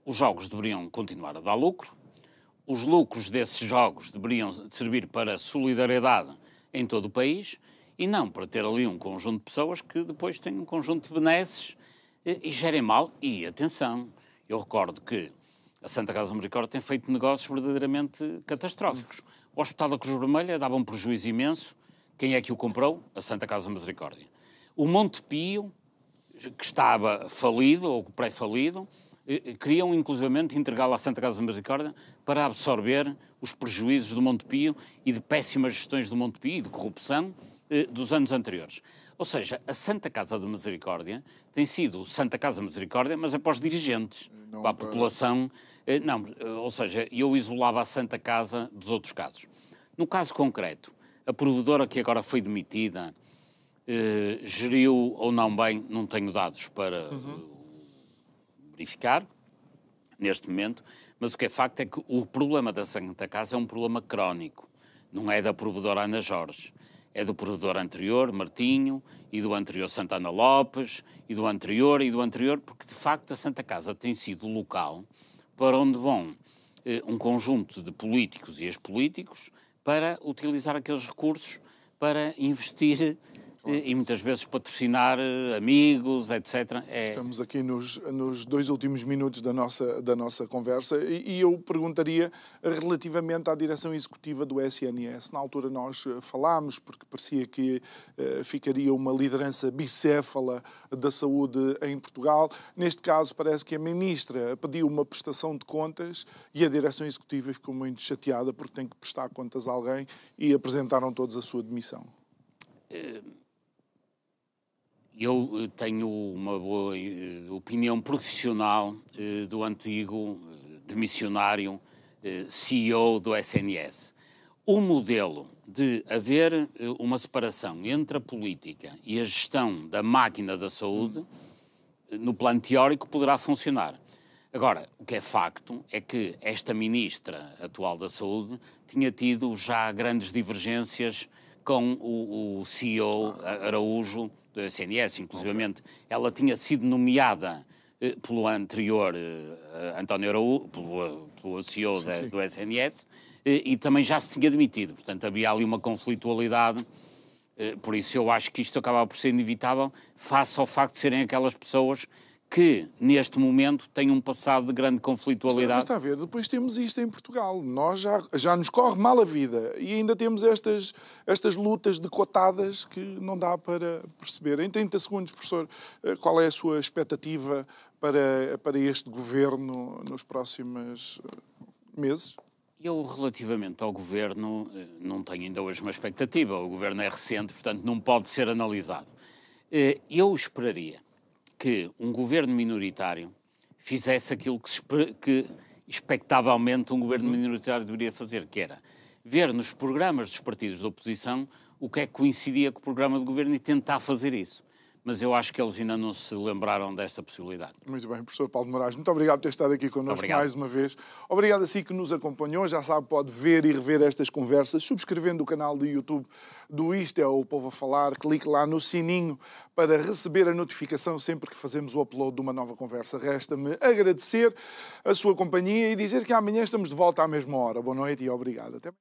Os jogos deveriam continuar a dar lucro, os lucros desses jogos deveriam servir para solidariedade em todo o país e não para ter ali um conjunto de pessoas que depois têm um conjunto de benesses e gerem mal. E, atenção, eu recordo que a Santa Casa Misericórdia tem feito negócios verdadeiramente catastróficos. O Hospital da Cruz Vermelha dava um prejuízo imenso. Quem é que o comprou? A Santa Casa Misericórdia. O Monte Pio, que estava falido ou pré-falido, queriam inclusivamente entregá-lo à Santa Casa Misericórdia para absorver os prejuízos do Monte Pio e de péssimas gestões do Monte Pio e de corrupção dos anos anteriores. Ou seja, a Santa Casa de Misericórdia tem sido Santa Casa Misericórdia, mas é para os dirigentes, não para a população. Não, ou seja, eu isolava a Santa Casa dos outros casos. No caso concreto, a provedora que agora foi demitida geriu ou não bem, não tenho dados para verificar neste momento, mas o que é facto é que o problema da Santa Casa é um problema crónico. Não é da provedora Ana Jorge. É do provedor anterior, Martinho, e do anterior Santana Lopes, e do anterior, porque de facto a Santa Casa tem sido o local para onde vão um conjunto de políticos e ex-políticos para utilizar aqueles recursos para investir e muitas vezes patrocinar amigos, etc. Estamos aqui nos 2 últimos minutos da nossa conversa e eu perguntaria relativamente à direção executiva do SNS. Na altura nós falámos, porque parecia que ficaria uma liderança bicéfala da saúde em Portugal. Neste caso parece que a ministra pediu uma prestação de contas e a direção executiva ficou muito chateada porque tem que prestar contas a alguém e apresentaram todos a sua demissão. Eu tenho uma boa opinião profissional do antigo demissionário CEO do SNS. O modelo de haver uma separação entre a política e a gestão da máquina da saúde, no plano teórico, poderá funcionar. Agora, o que é facto é que esta ministra atual da Saúde tinha tido já grandes divergências com o CEO Araújo do SNS, inclusivamente. Ela tinha sido nomeada pelo anterior António Araújo, pelo CEO do SNS, e também já se tinha demitido. Portanto, havia ali uma conflitualidade. Por isso eu acho que isto acabava por ser inevitável, face ao facto de serem aquelas pessoas que, neste momento, têm um passado de grande conflitualidade. Mas está a ver, depois temos isto em Portugal. Nós já nos corre mal a vida e ainda temos estas lutas decotadas que não dá para perceber. Em 30 segundos, professor, qual é a sua expectativa para este governo nos próximos meses? Eu, relativamente ao governo, não tenho ainda hoje uma expectativa. O governo é recente, portanto, não pode ser analisado. Eu esperaria que um governo minoritário fizesse aquilo que expectavelmente um governo minoritário deveria fazer, que era ver nos programas dos partidos da oposição o que é que coincidia com o programa de governo e tentar fazer isso. Mas eu acho que eles ainda não se lembraram dessa possibilidade. Muito bem, professor Paulo de Moraes, muito obrigado por ter estado aqui connosco mais uma vez. Obrigado a si que nos acompanhou. Já sabe, pode ver e rever estas conversas subscrevendo o canal do YouTube do Isto é o Povo a Falar. Clique lá no sininho para receber a notificação sempre que fazemos o upload de uma nova conversa. Resta-me agradecer a sua companhia e dizer que amanhã estamos de volta à mesma hora. Boa noite e obrigado. Até